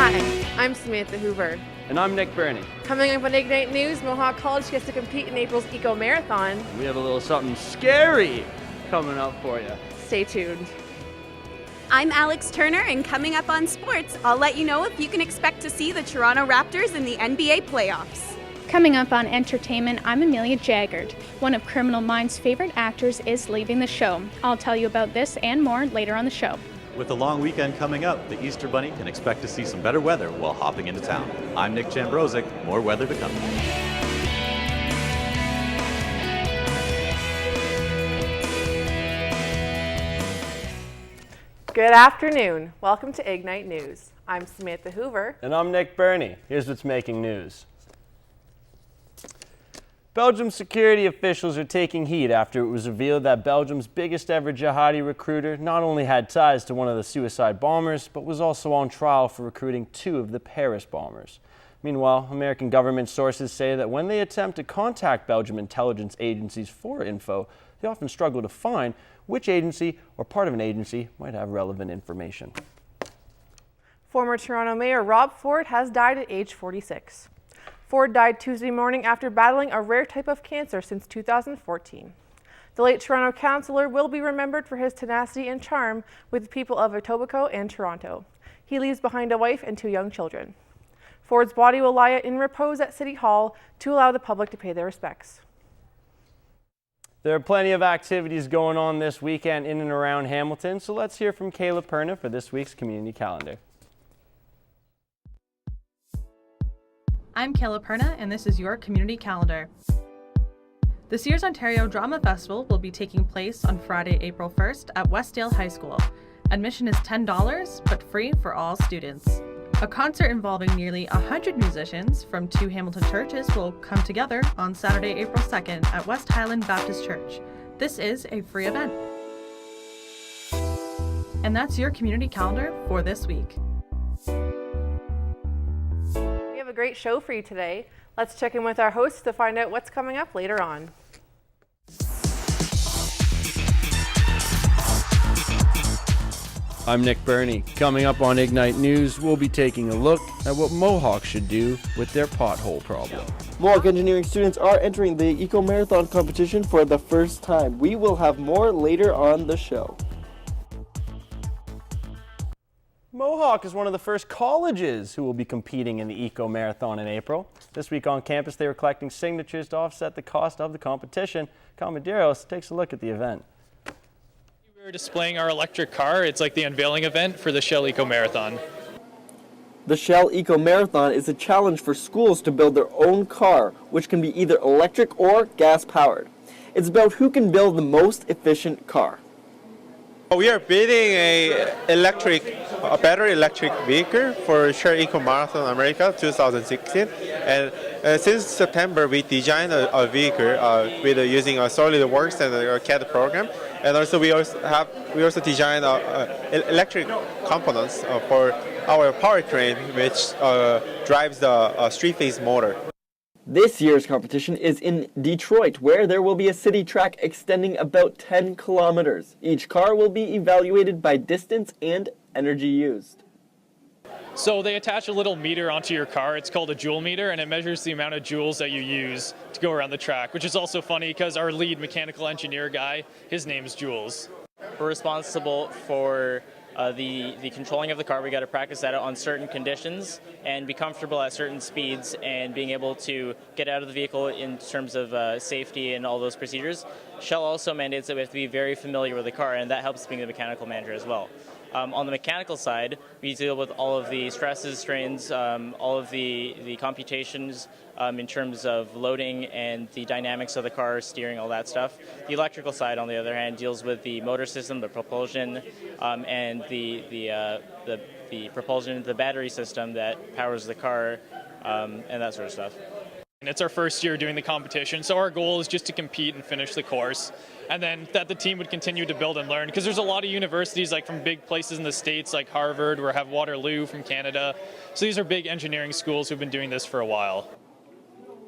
Hi, I'm Samantha Hoover. And I'm Nick Birnie. Coming up on Ignite News, Mohawk College gets to compete in April's Eco Marathon. We have a little something scary coming up for you. Stay tuned. I'm Alex Turner, and coming up on sports, I'll let you know if you can expect to see the Toronto Raptors in the NBA playoffs. Coming up on entertainment, I'm Amelia Jaggard. One of Criminal Minds' favorite actors is leaving the show. I'll tell you about this and more later on the show. With the long weekend coming up, the Easter Bunny can expect to see some better weather while hopping into town. I'm Nick Chambrozik. More weather to come. Good afternoon. Welcome to Ignite News. I'm Samantha Hoover. And I'm Nick Birnie. Here's what's making news. Belgium's security officials are taking heat after it was revealed that Belgium's biggest ever jihadi recruiter not only had ties to one of the suicide bombers, but was also on trial for recruiting 2 of the Paris bombers. Meanwhile, American government sources say that when they attempt to contact Belgian intelligence agencies for info, they often struggle to find which agency or part of an agency might have relevant information. Former Toronto Mayor Rob Ford has died at age 46. Ford died Tuesday morning after battling a rare type of cancer since 2014. The late Toronto councillor will be remembered for his tenacity and charm with the people of Etobicoke and Toronto. He leaves behind a wife and 2 young children. Ford's body will lie in repose at City Hall to allow the public to pay their respects. There are plenty of activities going on this weekend in and around Hamilton, so let's hear from Kayla Perna for this week's community calendar. I'm Kayla Perna, and this is your community calendar. This year's Ontario Drama Festival will be taking place on Friday, April 1st at Westdale High School. Admission is $10, but free for all students. A concert involving nearly 100 musicians from 2 Hamilton churches will come together on Saturday, April 2nd at West Highland Baptist Church. This is a free event. And that's your community calendar for this week. We have a great show for you today. Let's check in with our hosts to find out what's coming up later on. I'm Nick Birnie. Coming up on Ignite News, we'll be taking a look at what Mohawk should do with their pothole problem. Mohawk engineering students are entering the Eco Marathon competition for the first time. We will have more later on the show. Mohawk is one of the first colleges who will be competing in the Eco Marathon in April. This week on campus, they were collecting signatures to offset the cost of the competition. Comaderos takes a look at the event. We're displaying our electric car. It's like the unveiling event for the Shell Eco Marathon. The Shell Eco Marathon is a challenge for schools to build their own car, which can be either electric or gas powered. It's about who can build the most efficient car. We are building a battery electric vehicle for Shell Eco Marathon America 2016. And since September, we designed a vehicle with using a SolidWorks and a CAD program. And also we also designed electric components for our powertrain, which drives the three-phase motor. This year's competition is in Detroit, where there will be a city track extending about 10 kilometers. Each car will be evaluated by distance and energy used. So they attach a little meter onto your car. It's called a joule meter, and it measures the amount of joules that you use to go around the track, which is also funny because our lead mechanical engineer guy, his name's Jules. We're responsible for the controlling of the car. We got to practice that on certain conditions and be comfortable at certain speeds and being able to get out of the vehicle in terms of safety and all those procedures. Shell also mandates that we have to be very familiar with the car, and that helps being the mechanical manager as well. On the mechanical side, we deal with all of the stresses, strains, all of the computations in terms of loading and the dynamics of the car, steering, all that stuff. The electrical side, on the other hand, deals with the motor system, the propulsion, and the propulsion, the battery system that powers the car, and that sort of stuff. And it's our first year doing the competition, so our goal is just to compete and finish the course, and then that the team would continue to build and learn, because there's a lot of universities like from big places in the States like Harvard, or have Waterloo from Canada. So these are big engineering schools who've been doing this for a while.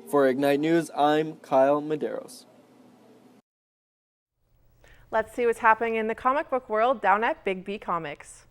For Ignite News, I'm Kyle Medeiros. Let's see what's happening in the comic book world down at Big B Comics.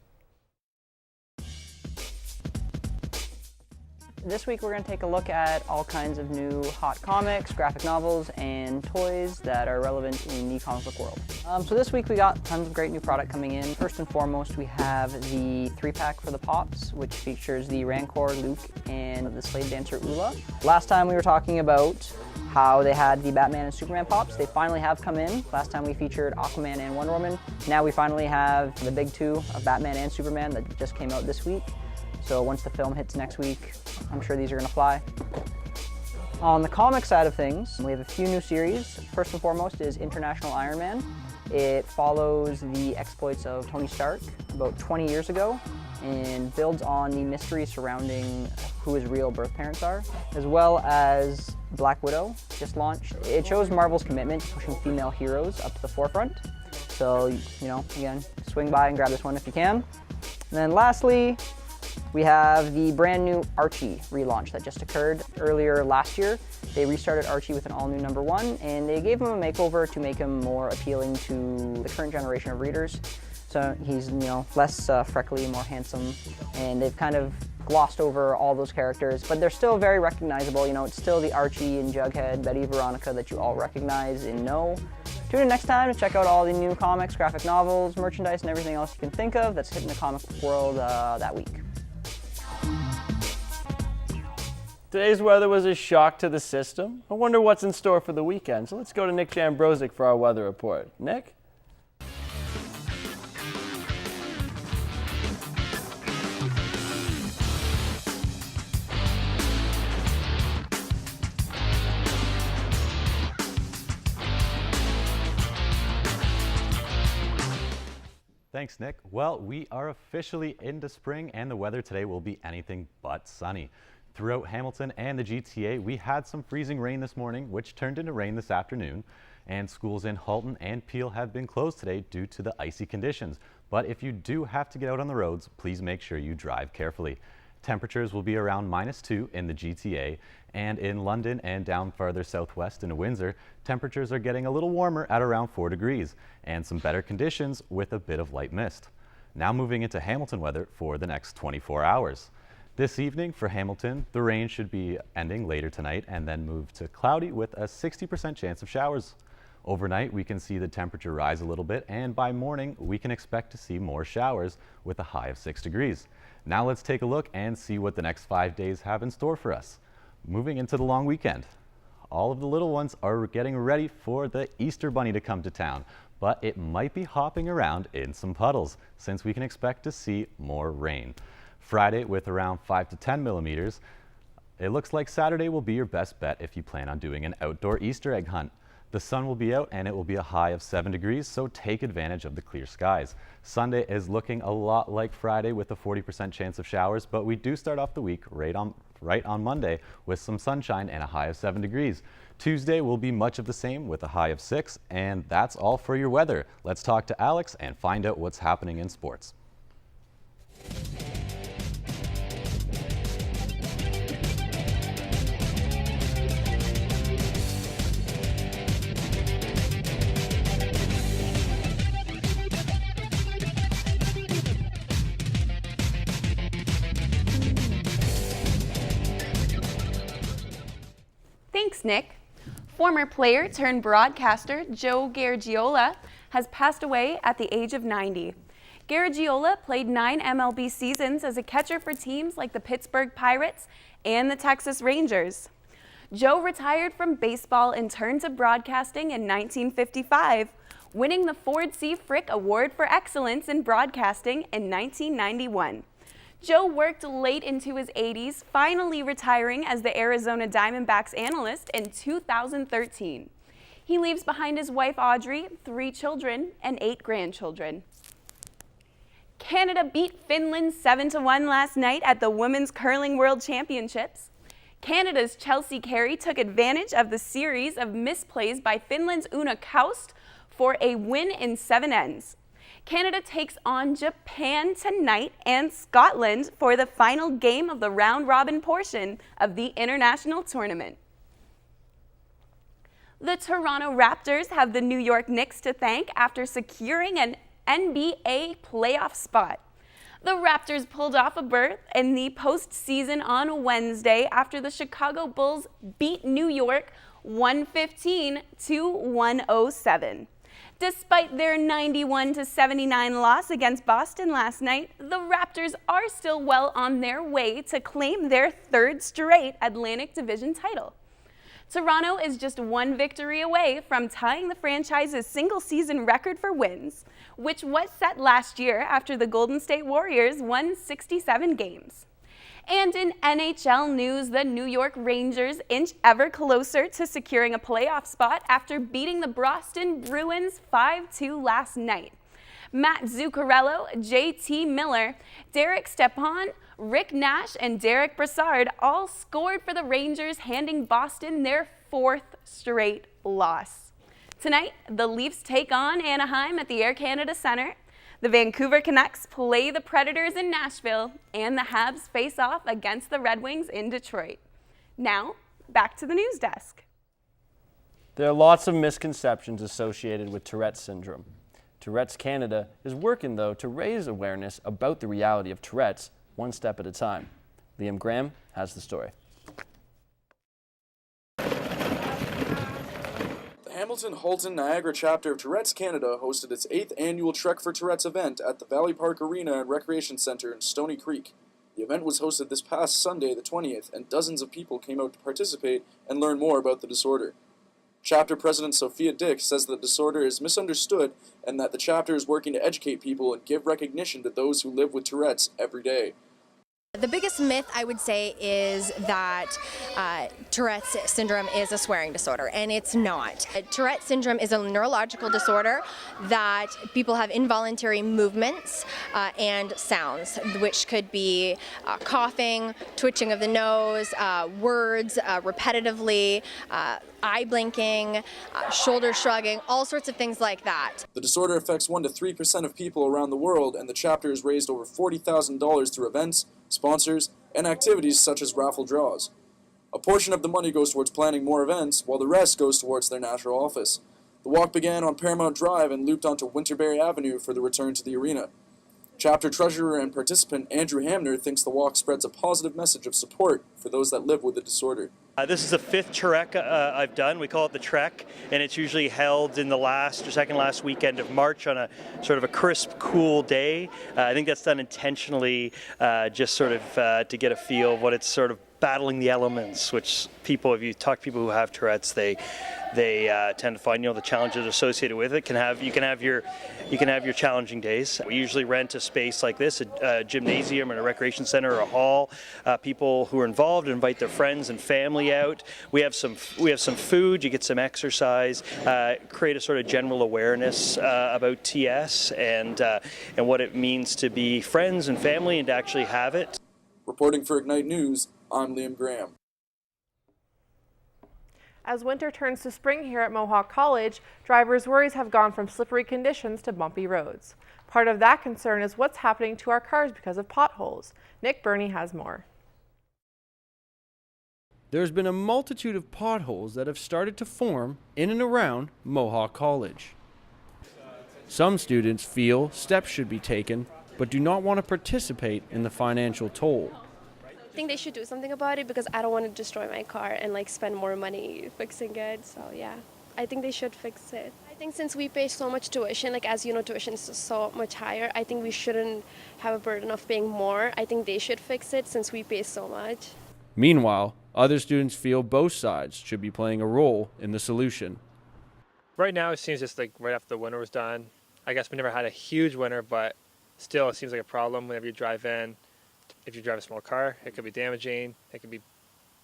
This week we're going to take a look at all kinds of new hot comics, graphic novels, and toys that are relevant in the comic book world. So this week we got tons of great new product coming in. First and foremost, we have the 3-pack for the Pops, which features the Rancor, Luke, and the Slave Dancer Ula. Last time we were talking about how they had the Batman and Superman Pops. They finally have come in. Last time we featured Aquaman and Wonder Woman. Now we finally have the big two of Batman and Superman that just came out this week. So once the film hits next week, I'm sure these are going to fly. On the comic side of things, we have a few new series. First and foremost is International Iron Man. It follows the exploits of Tony Stark about 20 years ago and builds on the mystery surrounding who his real birth parents are, as well as Black Widow, just launched. It shows Marvel's commitment to pushing female heroes up to the forefront. So, you know, again, swing by and grab this one if you can. And then lastly, we have the brand new Archie relaunch that just occurred earlier last year. They restarted Archie with an all-new #1, and they gave him a makeover to make him more appealing to the current generation of readers. So he's, you know, less freckly, more handsome, and they've kind of glossed over all those characters, but they're still very recognizable. You know, it's still the Archie and Jughead, Betty, Veronica that you all recognize and know. Tune in next time to check out all the new comics, graphic novels, merchandise, and everything else you can think of that's hitting the comic book world that week. Today's weather was a shock to the system. I wonder what's in store for the weekend. So let's go to Nick Jambrozik for our weather report. Nick? Thanks, Nick. Well, we are officially into spring, and the weather today will be anything but sunny. Throughout Hamilton and the GTA, we had some freezing rain this morning, which turned into rain this afternoon. And schools in Halton and Peel have been closed today due to the icy conditions. But if you do have to get out on the roads, please make sure you drive carefully. Temperatures will be around -2 in the GTA, and in London and down farther southwest in Windsor, temperatures are getting a little warmer at around 4 degrees, and some better conditions with a bit of light mist. Now moving into Hamilton weather for the next 24 hours. This evening for Hamilton, the rain should be ending later tonight and then move to cloudy with a 60% chance of showers. Overnight, we can see the temperature rise a little bit, and by morning, we can expect to see more showers with a high of 6 degrees. Now let's take a look and see what the next 5 days have in store for us. Moving into the long weekend. All of the little ones are getting ready for the Easter Bunny to come to town, but it might be hopping around in some puddles since we can expect to see more rain. Friday with around 5 to 10 millimeters. It looks like Saturday will be your best bet if you plan on doing an outdoor Easter egg hunt. The sun will be out and it will be a high of 7 degrees, so take advantage of the clear skies. Sunday is looking a lot like Friday with a 40% chance of showers, but we do start off the week right on Monday with some sunshine and a high of 7 degrees. Tuesday will be much of the same with a high of 6, and that's all for your weather. Let's talk to Alex and find out what's happening in sports. Thanks, Nick. Former player turned broadcaster Joe Garagiola has passed away at the age of 90. Garagiola played 9 MLB seasons as a catcher for teams like the Pittsburgh Pirates and the Texas Rangers. Joe retired from baseball and turned to broadcasting in 1955, winning the Ford C. Frick Award for Excellence in Broadcasting in 1991. Joe worked late into his 80s, finally retiring as the Arizona Diamondbacks analyst in 2013. He leaves behind his wife Audrey, 3 children, and 8 grandchildren. Canada beat Finland 7-1 last night at the Women's Curling World Championships. Canada's Chelsea Carey took advantage of the series of misplays by Finland's Una Kaust for a win in 7 ends. Canada takes on Japan tonight and Scotland for the final game of the round-robin portion of the international tournament. The Toronto Raptors have the New York Knicks to thank after securing an NBA playoff spot. The Raptors pulled off a berth in the postseason on Wednesday after the Chicago Bulls beat New York 115-107. Despite their 91-79 loss against Boston last night, the Raptors are still well on their way to claim their third straight Atlantic Division title. Toronto is just one victory away from tying the franchise's single-season record for wins, which was set last year after the Golden State Warriors won 67 games. And in NHL news, the New York Rangers inch ever closer to securing a playoff spot after beating the Boston Bruins 5-2 last night. Matt Zuccarello, JT Miller, Derek Stepan, Rick Nash, and Derek Brassard all scored for the Rangers, handing Boston their fourth straight loss. Tonight, the Leafs take on Anaheim at the Air Canada Centre. The Vancouver Canucks play the Predators in Nashville, and the Habs face off against the Red Wings in Detroit. Now, back to the news desk. There are lots of misconceptions associated with Tourette's syndrome. Tourette's Canada is working, though, to raise awareness about the reality of Tourette's one step at a time. Liam Graham has the story. The Hamilton Halton Niagara chapter of Tourette's Canada hosted its 8th annual Trek for Tourette's event at the Valley Park Arena and Recreation Centre in Stony Creek. The event was hosted this past Sunday, the 20th, and dozens of people came out to participate and learn more about the disorder. Chapter President Sophia Dick says the disorder is misunderstood and that the chapter is working to educate people and give recognition to those who live with Tourette's every day. The biggest myth, I would say, is that Tourette's syndrome is a swearing disorder, and it's not. Tourette's syndrome is a neurological disorder that people have involuntary movements and sounds, which could be coughing, twitching of the nose, words repetitively, eye blinking, shoulder shrugging, all sorts of things like that. The disorder affects 1 to 3% of people around the world, and the chapter has raised over $40,000 through events, sponsors, and activities such as raffle draws. A portion of the money goes towards planning more events, while the rest goes towards their national office. The walk began on Paramount Drive and looped onto Winterberry Avenue for the return to the arena. Chapter treasurer and participant Andrew Hamner thinks the walk spreads a positive message of support for those that live with the disorder. This is the 5th Trek I've done. We call it the Trek, and it's usually held in the last or second last weekend of March on a sort of a crisp, cool day. I think that's done intentionally just sort of to get a feel of what it's sort of battling the elements, which people, if you talk to people who have Tourette's, they tend to find, the challenges associated with it. You can have your challenging days. We usually rent a space like this, a gymnasium or a recreation center or a hall. People who are involved invite their friends and family out. We have some food. You get some exercise. Create a sort of general awareness about TS and what it means to be friends and family and to actually have it. Reporting for Ignite News, I'm Liam Graham. As winter turns to spring here at Mohawk College, drivers' worries have gone from slippery conditions to bumpy roads. Part of that concern is what's happening to our cars because of potholes. Nick Birnie has more. There's been a multitude of potholes that have started to form in and around Mohawk College. Some students feel steps should be taken, but do not want to participate in the financial toll. I think they should do something about it because I don't want to destroy my car and spend more money fixing it. So yeah, I think they should fix it. I think since we pay so much tuition, as you know, tuition is so much higher, I think we shouldn't have a burden of paying more. I think they should fix it since we pay so much. Meanwhile, other students feel both sides should be playing a role in the solution. Right now it seems just right after the winter was done. I guess we never had a huge winter, but still it seems like a problem whenever you drive in. If you drive a small car, it could be damaging. It could be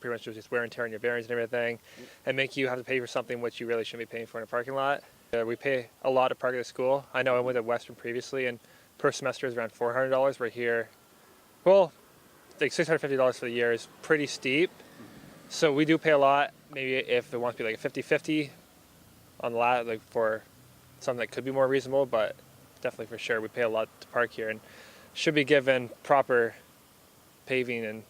pretty much just wear and tear on your bearings and everything, and make you have to pay for something which you really shouldn't be paying for in a parking lot. We pay a lot to park at the school. I know I went to Western previously, and per semester is around $400. We're here, well, $650 for the year is pretty steep. So we do pay a lot. Maybe if it wants to be a 50-50 on the lot, for something that could be more reasonable, but definitely for sure we pay a lot to park here and should be given proper paving and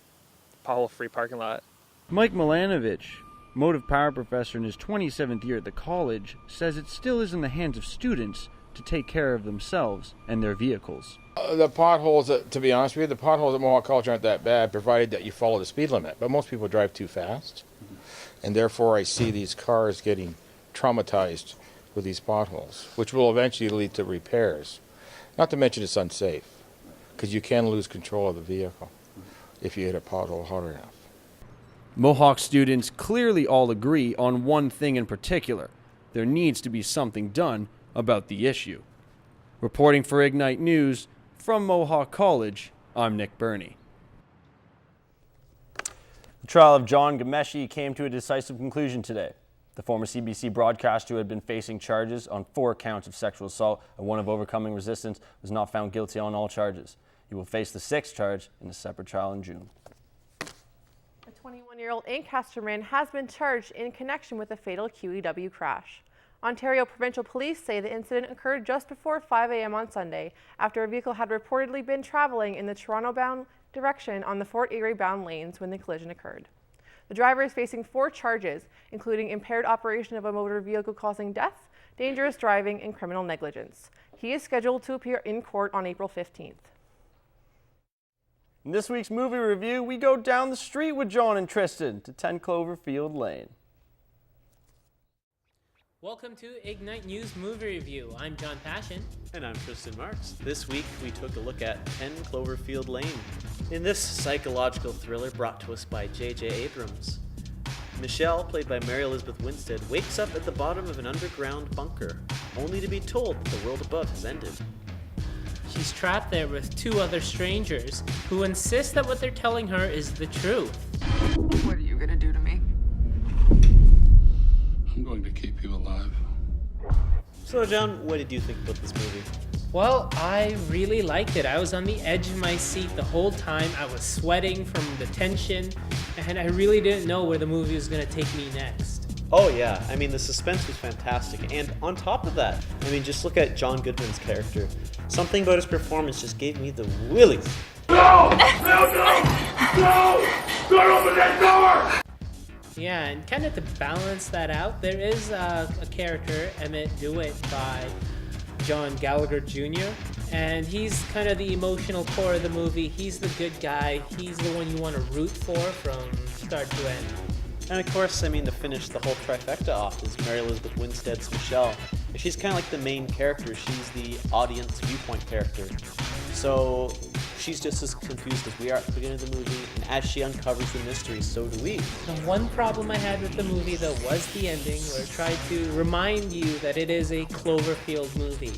pothole-free parking lot. Mike Milanovich, motive power professor in his 27th year at the college, says it still is in the hands of students to take care of themselves and their vehicles. The potholes, to be honest with you, the potholes at Mohawk College aren't that bad, provided that you follow the speed limit. But most people drive too fast, and therefore I see these cars getting traumatized with these potholes, which will eventually lead to repairs. Not to mention it's unsafe, because you can lose control of the vehicle if you hit a pothole hard enough. Mohawk students clearly all agree on one thing in particular. There needs to be something done about the issue. Reporting for Ignite News from Mohawk College, I'm Nick Birnie. The trial of Ghomeshi came to a decisive conclusion today. The former CBC broadcaster who had been facing charges on 4 counts of sexual assault and 1 of overcoming resistance was not found guilty on all charges. He will face the 6th charge in a separate trial in June. A 21-year-old Ancasterman has been charged in connection with a fatal QEW crash. Ontario Provincial Police say the incident occurred just before 5 a.m. on Sunday after a vehicle had reportedly been traveling in the Toronto-bound direction on the Fort Erie-bound lanes when the collision occurred. The driver is facing 4 charges, including impaired operation of a motor vehicle causing death, dangerous driving, and criminal negligence. He is scheduled to appear in court on April 15th. In this week's movie review, we go down the street with John and Tristan to 10 Cloverfield Lane. Welcome to Ignite News Movie Review. I'm John Passion. And I'm Tristan Marks. This week we took a look at 10 Cloverfield Lane. In this psychological thriller brought to us by J.J. Abrams, Michelle, played by Mary Elizabeth Winstead, wakes up at the bottom of an underground bunker, only to be told that the world above has ended. She's trapped there with 2 other strangers who insist that what they're telling her is the truth. What are you gonna do to me? I'm going to keep you alive. So, John, what did you think about this movie? Well, I really liked it. I was on the edge of my seat the whole time. I was sweating from the tension, and I really didn't know where the movie was going to take me next. Oh yeah, I mean the suspense was fantastic, and on top of that, I mean just look at John Goodman's character. Something about his performance just gave me the willies. No! No! No! No! Don't open that door! Yeah, and kind of to balance that out, there is a character, Emmett Dewitt, by John Gallagher Jr., and he's kind of the emotional core of the movie. He's the good guy. He's the one you want to root for from start to end. And of course, I mean, to finish the whole trifecta off is Mary Elizabeth Winstead's Michelle. She's kind of like the main character. She's the audience viewpoint character. So she's just as confused as we are at the beginning of the movie, and as she uncovers the mystery, so do we. The one problem I had with the movie, though, was the ending, where it tried to remind you that it is a Cloverfield movie.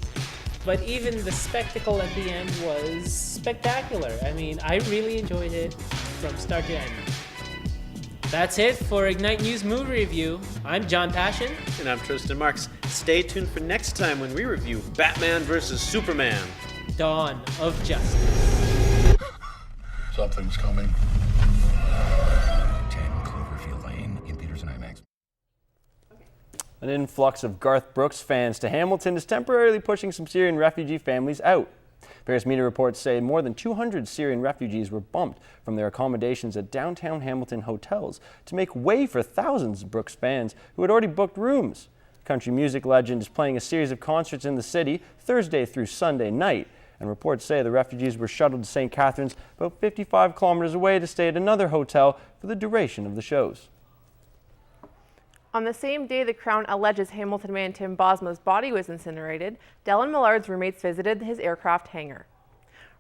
But even the spectacle at the end was spectacular. I mean, I really enjoyed it from start to end. That's it for Ignite News Movie Review. I'm John Passion. And I'm Tristan Marks. Stay tuned for next time when we review Batman vs. Superman: Dawn of Justice. Something's coming. 10 Cloverfield Lane in theaters and IMAX. An influx of Garth Brooks fans to Hamilton is temporarily pushing some Syrian refugee families out. Various media reports say more than 200 Syrian refugees were bumped from their accommodations at downtown Hamilton hotels to make way for thousands of Brooks fans who had already booked rooms. Country music legend is playing a series of concerts in the city Thursday through Sunday night, and reports say the refugees were shuttled to St. Catharines, about 55 kilometers away, to stay at another hotel for the duration of the shows. On the same day the Crown alleges Hamilton man Tim Bosma's body was incinerated, Dylan Millard's roommates visited his aircraft hangar.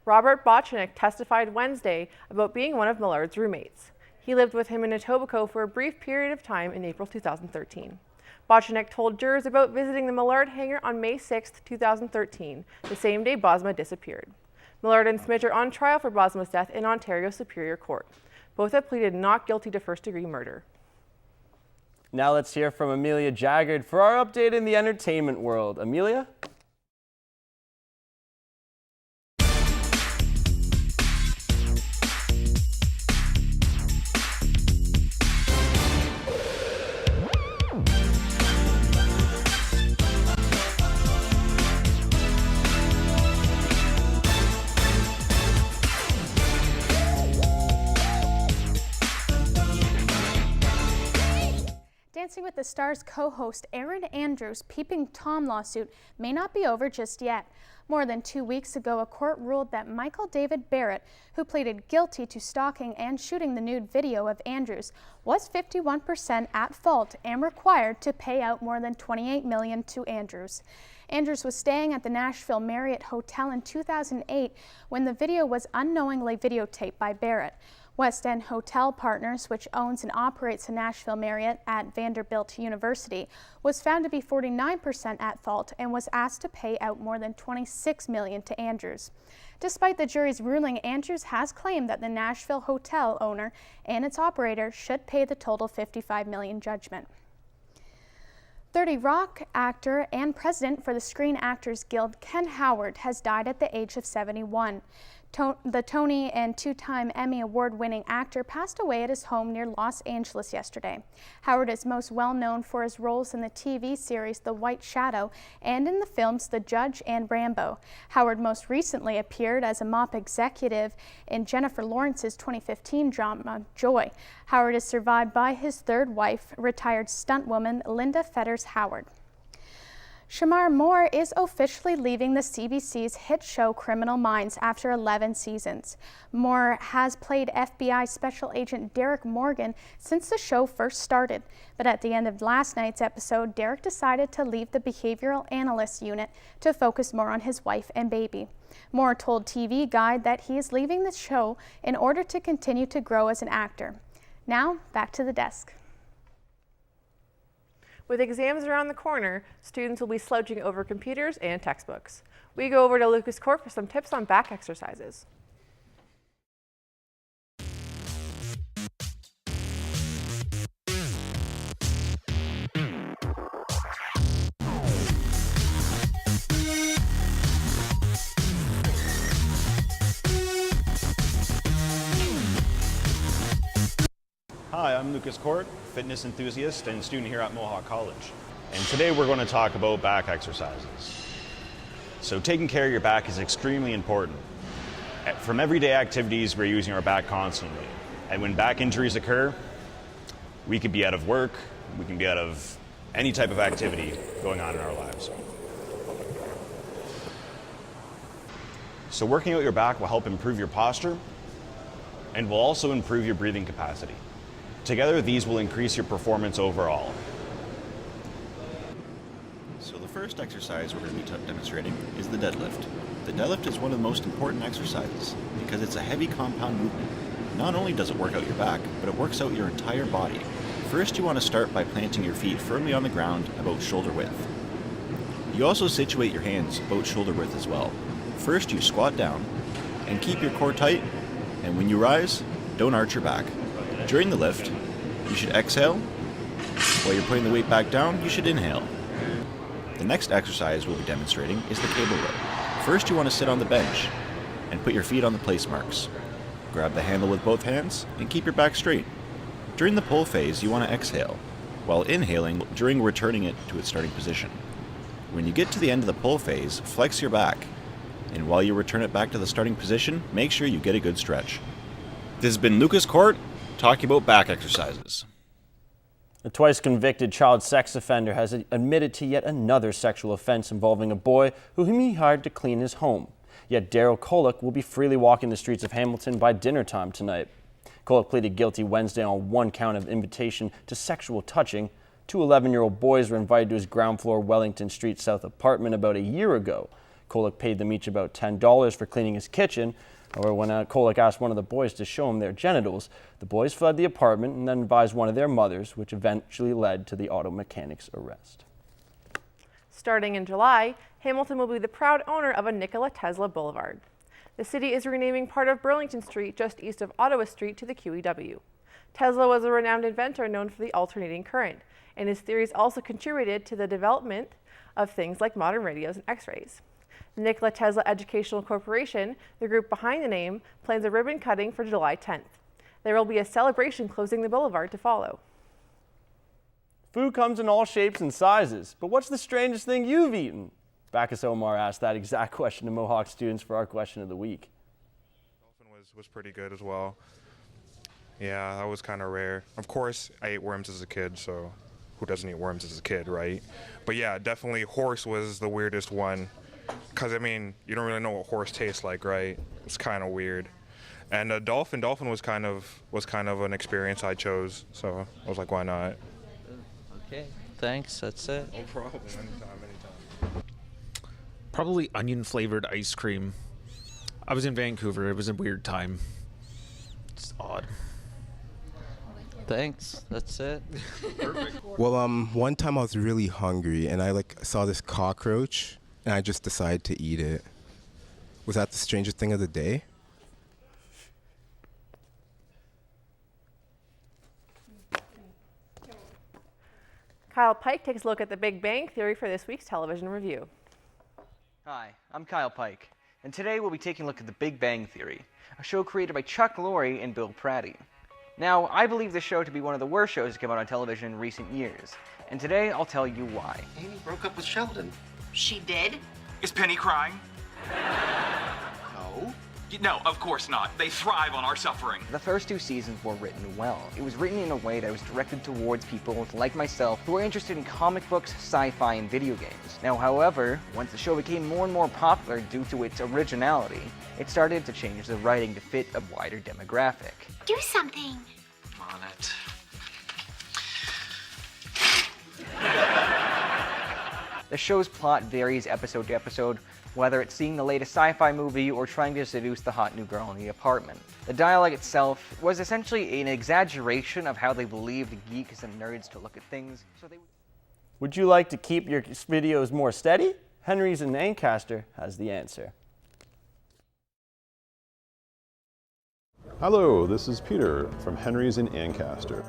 Robert Botchinick testified Wednesday about being one of Millard's roommates. He lived with him in Etobicoke for a brief period of time in April 2013. Botchinick told jurors about visiting the Millard hangar on May 6, 2013, the same day Bosma disappeared. Millard and Smidge are on trial for Bosma's death in Ontario Superior Court. Both have pleaded not guilty to first-degree murder. Now let's hear from Amelia Jaggard for our update in the entertainment world. Amelia? Dancing with the Stars co-host Erin Andrews' Peeping Tom lawsuit may not be over just yet. More than 2 weeks ago, a court ruled that Michael David Barrett, who pleaded guilty to stalking and shooting the nude video of Andrews, was 51% at fault and required to pay out more than $28 million to Andrews. Andrews was staying at the Nashville Marriott Hotel in 2008 when the video was unknowingly videotaped by Barrett. West End Hotel Partners, which owns and operates the Nashville Marriott at Vanderbilt University, was found to be 49% at fault and was asked to pay out more than $26 million to Andrews. Despite the jury's ruling, Andrews has claimed that the Nashville hotel owner and its operator should pay the total $55 million judgment. 30 Rock actor and president for the Screen Actors Guild, Ken Howard, has died at the age of 71. The Tony and two-time Emmy Award-winning actor passed away at his home near Los Angeles yesterday. Howard is most well known for his roles in the TV series The White Shadow and in the films The Judge and Rambo. Howard most recently appeared as a mop executive in Jennifer Lawrence's 2015 drama Joy. Howard is survived by his third wife, retired stuntwoman Linda Fetters Howard. Shamar Moore is officially leaving the CBC's hit show Criminal Minds after 11 seasons. Moore has played FBI Special Agent Derek Morgan since the show first started, but at the end of last night's episode, Derek decided to leave the behavioral analyst unit to focus more on his wife and baby. Moore told TV Guide that he is leaving the show in order to continue to grow as an actor. Now, back to the desk. With exams around the corner, students will be slouching over computers and textbooks. We go over to Lucas Court for some tips on back exercises. Hi, I'm Lucas Court, fitness enthusiast and student here at Mohawk College. And today we're going to talk about back exercises. So taking care of your back is extremely important. From everyday activities, we're using our back constantly. And when back injuries occur, we could be out of work, we can be out of any type of activity going on in our lives. So working out your back will help improve your posture and will also improve your breathing capacity. Together, these will increase your performance overall. So the first exercise we're going to be demonstrating is the deadlift. The deadlift is one of the most important exercises because it's a heavy compound movement. Not only does it work out your back, but it works out your entire body. First, you want to start by planting your feet firmly on the ground about shoulder width. You also situate your hands about shoulder width as well. First, you squat down and keep your core tight, and when you rise, don't arch your back. During the lift, you should exhale. While you're putting the weight back down, you should inhale. The next exercise we'll be demonstrating is the cable row. First, you want to sit on the bench and put your feet on the place marks. Grab the handle with both hands and keep your back straight. During the pull phase, you want to exhale, while inhaling during returning it to its starting position. When you get to the end of the pull phase, flex your back, and while you return it back to the starting position, make sure you get a good stretch. This has been Lucas Court, talking about back exercises. A twice convicted child sex offender has admitted to yet another sexual offense involving a boy who he hired to clean his home. Yet Daryl Kolek will be freely walking the streets of Hamilton by dinner time tonight. Kolek pleaded guilty Wednesday on one count of invitation to sexual touching. Two 11-year-old boys were invited to his ground floor Wellington Street South apartment about a year ago. Kolek paid them each about $10 for cleaning his kitchen. However, when Kolek asked one of the boys to show him their genitals, the boys fled the apartment and then advised one of their mothers, which eventually led to the auto mechanic's arrest. Starting in July, Hamilton will be the proud owner of a Nikola Tesla Boulevard. The city is renaming part of Burlington Street just east of Ottawa Street to the QEW. Tesla was a renowned inventor known for the alternating current, and his theories also contributed to the development of things like modern radios and x-rays. The Nikola Tesla Educational Corporation, the group behind the name, plans a ribbon cutting for July 10th. There will be a celebration closing the boulevard to follow. Food comes in all shapes and sizes, but what's the strangest thing you've eaten? Bacchus Omar asked that exact question to Mohawk students for our question of the week. Dolphin was pretty good as well. Yeah, that was kind of rare. Of course, I ate worms as a kid, so who doesn't eat worms as a kid, right? But yeah, definitely horse was the weirdest one. Because, I mean, you don't really know what horse tastes like, right? It's kind of weird. And dolphin was kind of an experience I chose, so I was like, why not? Okay, thanks. That's it. No problem. Anytime. Probably onion-flavored ice cream. I was in Vancouver. It was a weird time. It's odd. Thanks. That's it. Perfect. Well, one time I was really hungry and I saw this cockroach and I just decided to eat it. Was that the strangest thing of the day? Kyle Pike takes a look at the Big Bang Theory for this week's television review. Hi, I'm Kyle Pike, and today we'll be taking a look at The Big Bang Theory, a show created by Chuck Lorre and Bill Prati. Now, I believe this show to be one of the worst shows to come out on television in recent years, and today I'll tell you why. Amy broke up with Sheldon. She did? Is Penny crying? No. No, of course not. They thrive on our suffering. The first 2 seasons were written well. It was written in a way that was directed towards people like myself who are interested in comic books, sci-fi, and video games. Now, however, once the show became more and more popular due to its originality, it started to change the writing to fit a wider demographic. Do something. On it. The show's plot varies episode to episode, whether it's seeing the latest sci-fi movie or trying to seduce the hot new girl in the apartment. The dialogue itself was essentially an exaggeration of how they believed geeks and nerds to look at things. Would you like to keep your videos more steady? Henry's in Ancaster has the answer. Hello, this is Peter from Henry's in Ancaster.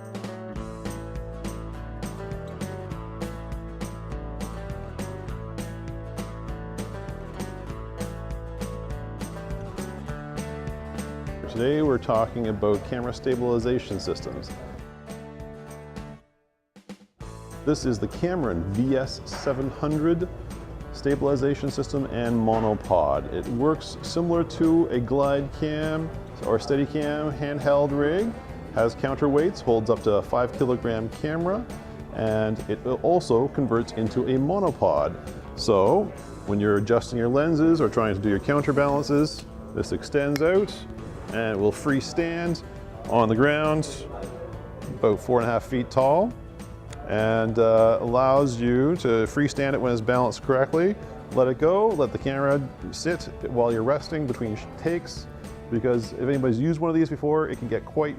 Today we're talking about camera stabilization systems. This is the Cameron VS700 stabilization system and monopod. It works similar to a glide cam or Steadicam handheld rig, has counterweights, holds up to a 5 kilogram camera, and it also converts into a monopod. So when you're adjusting your lenses or trying to do your counterbalances, this extends out and it will freestand on the ground about 4.5 feet tall, and allows you to freestand it when it's balanced correctly. Let it go, let the camera sit while you're resting between takes, because if anybody's used one of these before, it can get quite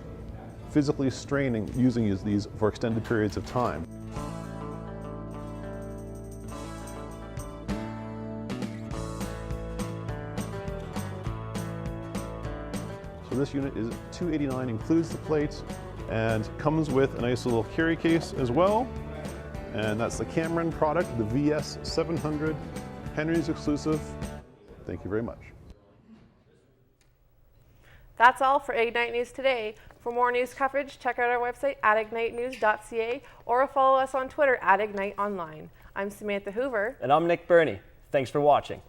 physically straining using these for extended periods of time. So this unit is $289, includes the plate, and comes with a nice little carry case as well. And that's the Cameron product, the VS700, Henry's exclusive. Thank you very much. That's all for Ignite News today. For more news coverage, check out our website at ignitenews.ca or follow us on Twitter at IgniteOnline. I'm Samantha Hoover. And I'm Nick Birnie. Thanks for watching.